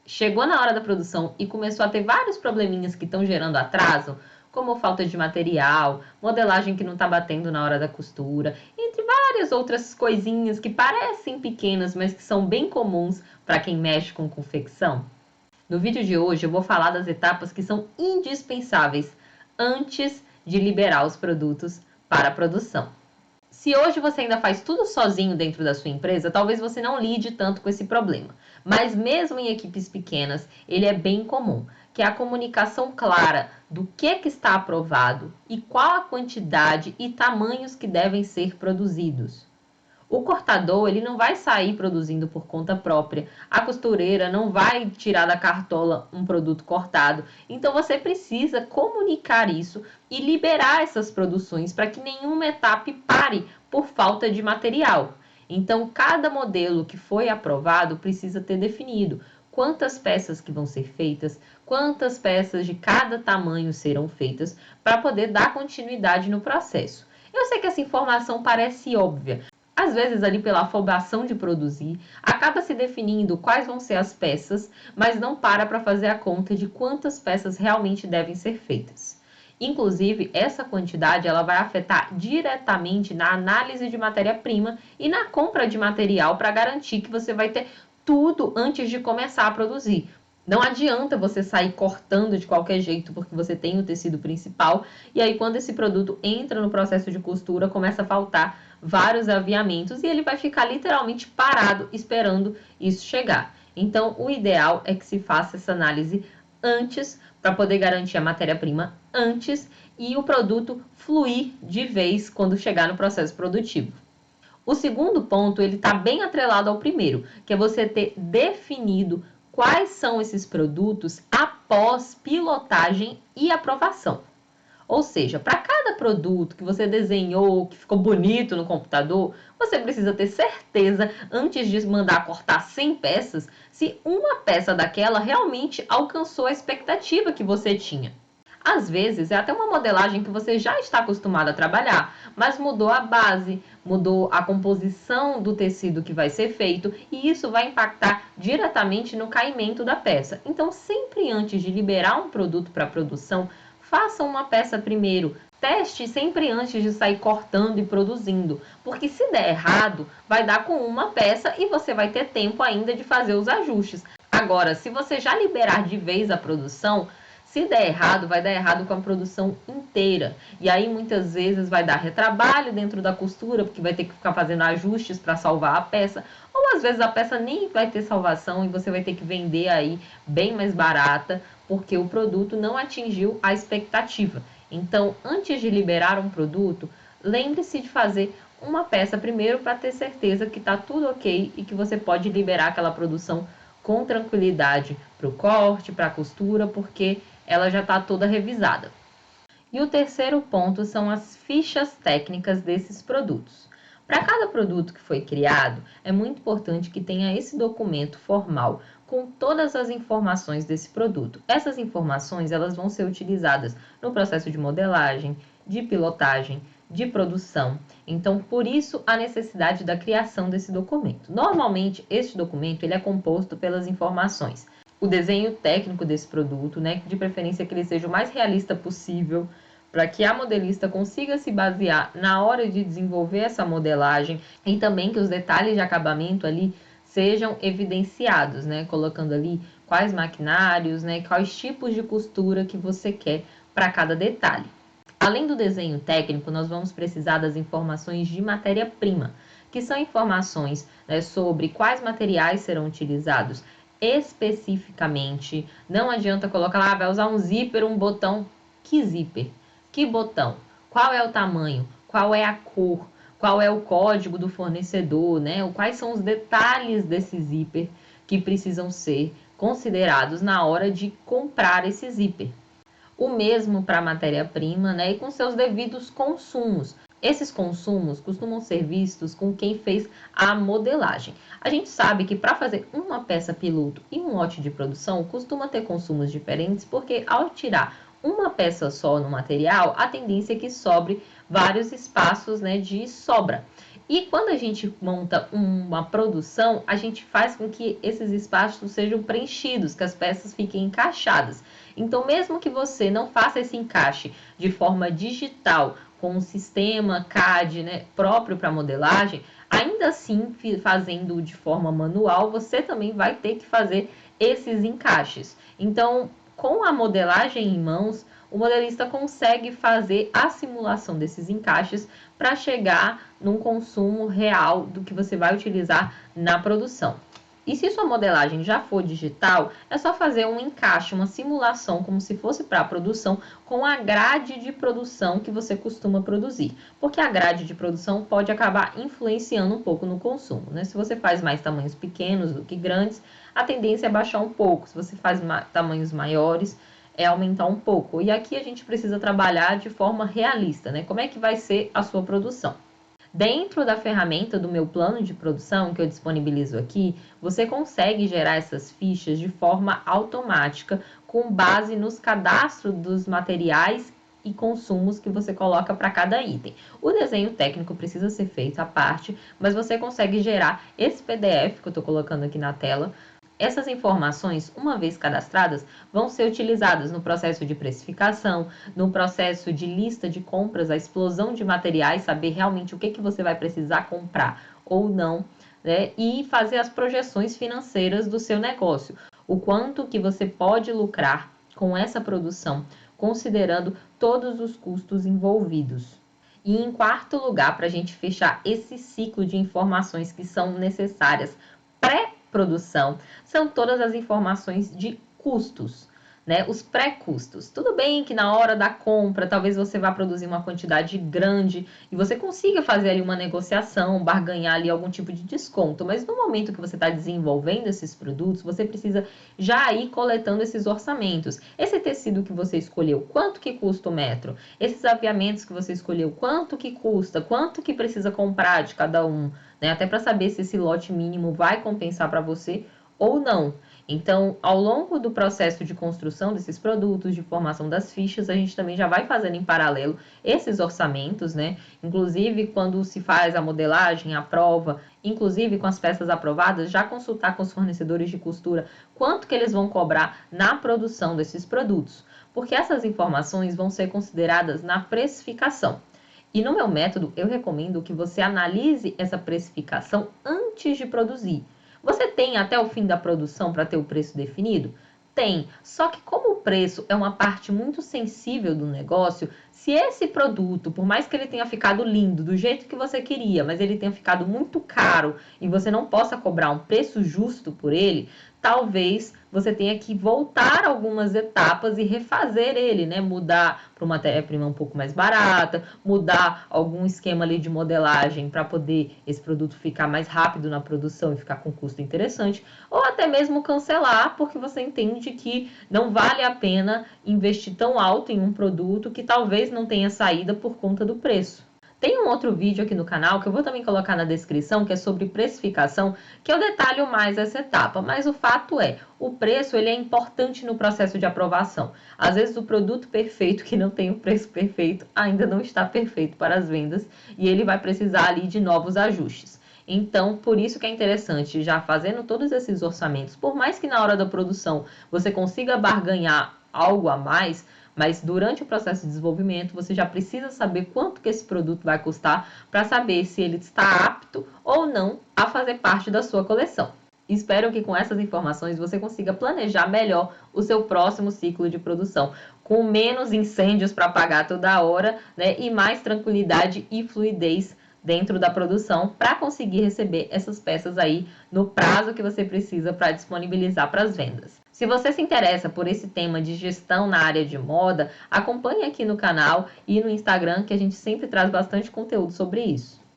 Chegou na hora da produção e começou a ter vários probleminhas que estão gerando atraso, como falta de material, modelagem que não está batendo na hora da costura, entre várias outras coisinhas que parecem pequenas, mas que são bem comuns para quem mexe com confecção. No vídeo de hoje eu vou falar das etapas que são indispensáveis antes de liberar os produtos para a produção. Se hoje você ainda faz tudo sozinho dentro da sua empresa, talvez você não lide tanto com esse problema. Mas mesmo em equipes pequenas, ele é bem comum, que é a comunicação clara do que está aprovado e qual a quantidade e tamanhos que devem ser produzidos. O cortador, ele não vai sair produzindo por conta própria. A costureira não vai tirar da cartola um produto cortado. Então você precisa comunicar isso e liberar essas produções para que nenhuma etapa pare por falta de material. Então cada modelo que foi aprovado precisa ter definido quantas peças que vão ser feitas, quantas peças de cada tamanho serão feitas para poder dar continuidade no processo. Eu sei que essa informação parece óbvia. Às vezes, ali pela afobação de produzir, acaba se definindo quais vão ser as peças, mas não para fazer a conta de quantas peças realmente devem ser feitas. Inclusive, essa quantidade ela vai afetar diretamente na análise de matéria-prima e na compra de material para garantir que você vai ter tudo antes de começar a produzir. Não adianta você sair cortando de qualquer jeito porque você tem o tecido principal e aí quando esse produto entra no processo de costura começa a faltar vários aviamentos e ele vai ficar literalmente parado esperando isso chegar. Então o ideal é que se faça essa análise antes para poder garantir a matéria-prima antes e o produto fluir de vez quando chegar no processo produtivo. O segundo ponto ele está bem atrelado ao primeiro, que é você ter definido quais são esses produtos após pilotagem e aprovação. Ou seja, para cada produto que você desenhou, que ficou bonito no computador, você precisa ter certeza, antes de mandar cortar 100 peças, se uma peça daquela realmente alcançou a expectativa que você tinha. Às vezes, é até uma modelagem que você já está acostumado a trabalhar, mas mudou a base, mudou a composição do tecido que vai ser feito e isso vai impactar diretamente no caimento da peça. Então, sempre antes de liberar um produto para produção, faça uma peça primeiro. Teste sempre antes de sair cortando e produzindo, porque se der errado, vai dar com uma peça e você vai ter tempo ainda de fazer os ajustes. Agora, se você já liberar de vez a produção, se der errado, vai dar errado com a produção inteira. E aí muitas vezes vai dar retrabalho dentro da costura, porque vai ter que ficar fazendo ajustes para salvar a peça. Ou às vezes a peça nem vai ter salvação e você vai ter que vender aí bem mais barata, porque o produto não atingiu a expectativa. Então, antes de liberar um produto, lembre-se de fazer uma peça primeiro para ter certeza que está tudo ok e que você pode liberar aquela produção com tranquilidade para o corte, para a costura, porque ela já está toda revisada. E o terceiro ponto são as fichas técnicas desses produtos. Para cada produto que foi criado, é muito importante que tenha esse documento formal com todas as informações desse produto. Essas informações elas vão ser utilizadas no processo de modelagem, de pilotagem, de produção. Então, por isso a necessidade da criação desse documento. Normalmente, este documento ele é composto pelas informações: o desenho técnico desse produto, né, de preferência que ele seja o mais realista possível, para que a modelista consiga se basear na hora de desenvolver essa modelagem e também que os detalhes de acabamento ali sejam evidenciados, né, colocando ali quais maquinários, né, quais tipos de costura que você quer para cada detalhe. Além do desenho técnico, nós vamos precisar das informações de matéria-prima, que são informações, né, sobre quais materiais serão utilizados especificamente. Não adianta colocar lá, vai usar um zíper, um botão. Que zíper? Que botão? Qual é o tamanho? Qual é a cor? Qual é o código do fornecedor, né? Quais são os detalhes desse zíper que precisam ser considerados na hora de comprar esse zíper. O mesmo para a matéria-prima, né? E com seus devidos consumos. Esses consumos costumam ser vistos com quem fez a modelagem. A gente sabe que para fazer uma peça piloto e um lote de produção costuma ter consumos diferentes, porque ao tirar uma peça só no material, a tendência é que sobre vários espaços, né, de sobra. E quando a gente monta uma produção, a gente faz com que esses espaços sejam preenchidos, que as peças fiquem encaixadas. Então, mesmo que você não faça esse encaixe de forma digital, com um sistema CAD, né, próprio para modelagem, ainda assim, fazendo de forma manual, você também vai ter que fazer esses encaixes. Então, com a modelagem em mãos, o modelista consegue fazer a simulação desses encaixes para chegar num consumo real do que você vai utilizar na produção. E se sua modelagem já for digital, é só fazer um encaixe, uma simulação, como se fosse para a produção, com a grade de produção que você costuma produzir. Porque a grade de produção pode acabar influenciando um pouco no consumo, né? Se você faz mais tamanhos pequenos do que grandes, a tendência é baixar um pouco. Se você faz tamanhos maiores, é aumentar um pouco. E aqui a gente precisa trabalhar de forma realista, né? Como é que vai ser a sua produção? Dentro da ferramenta do meu plano de produção, que eu disponibilizo aqui, você consegue gerar essas fichas de forma automática, com base nos cadastros dos materiais e consumos que você coloca para cada item. O desenho técnico precisa ser feito à parte, mas você consegue gerar esse PDF que eu estou colocando aqui na tela. Essas informações, uma vez cadastradas, vão ser utilizadas no processo de precificação, no processo de lista de compras, a explosão de materiais, saber realmente o que você vai precisar comprar ou não, né? E fazer as projeções financeiras do seu negócio. O quanto que você pode lucrar com essa produção, considerando todos os custos envolvidos. E em quarto lugar, para a gente fechar esse ciclo de informações que são necessárias pré-produção, são todas as informações de custos, né? Os pré-custos. Tudo bem que na hora da compra, talvez você vá produzir uma quantidade grande e você consiga fazer ali uma negociação, barganhar ali algum tipo de desconto, mas no momento que você está desenvolvendo esses produtos, você precisa já ir coletando esses orçamentos. Esse tecido que você escolheu, quanto que custa o metro? Esses aviamentos que você escolheu, quanto que custa? Quanto que precisa comprar de cada um? Né? Até para saber se esse lote mínimo vai compensar para você ou não. Então, ao longo do processo de construção desses produtos, de formação das fichas, a gente também já vai fazendo em paralelo esses orçamentos, né? Inclusive, quando se faz a modelagem, a prova, inclusive com as peças aprovadas, já consultar com os fornecedores de costura quanto que eles vão cobrar na produção desses produtos, porque essas informações vão ser consideradas na precificação. E no meu método, eu recomendo que você analise essa precificação antes de produzir. Você tem até o fim da produção para ter o preço definido? Tem. Só que como o preço é uma parte muito sensível do negócio, se esse produto, por mais que ele tenha ficado lindo, do jeito que você queria, mas ele tenha ficado muito caro e você não possa cobrar um preço justo por ele, talvez você tenha que voltar algumas etapas e refazer ele, né? Mudar para uma matéria-prima um pouco mais barata, mudar algum esquema ali de modelagem para poder esse produto ficar mais rápido na produção e ficar com custo interessante, ou até mesmo cancelar, porque você entende que não vale a pena investir tão alto em um produto que talvez não tenha saída por conta do preço. Tem um outro vídeo aqui no canal que eu vou também colocar na descrição, que é sobre precificação, que eu detalho mais essa etapa, mas o fato é, o preço ele é importante no processo de aprovação. Às vezes o produto perfeito, que não tem o preço perfeito, ainda não está perfeito para as vendas e ele vai precisar ali de novos ajustes. Então, por isso que é interessante, já fazendo todos esses orçamentos, por mais que na hora da produção você consiga barganhar algo a mais, mas durante o processo de desenvolvimento, você já precisa saber quanto que esse produto vai custar para saber se ele está apto ou não a fazer parte da sua coleção. Espero que com essas informações você consiga planejar melhor o seu próximo ciclo de produção, com menos incêndios para apagar toda hora, né, e mais tranquilidade e fluidez dentro da produção para conseguir receber essas peças aí no prazo que você precisa para disponibilizar para as vendas. Se você se interessa por esse tema de gestão na área de moda, acompanhe aqui no canal e no Instagram, que a gente sempre traz bastante conteúdo sobre isso.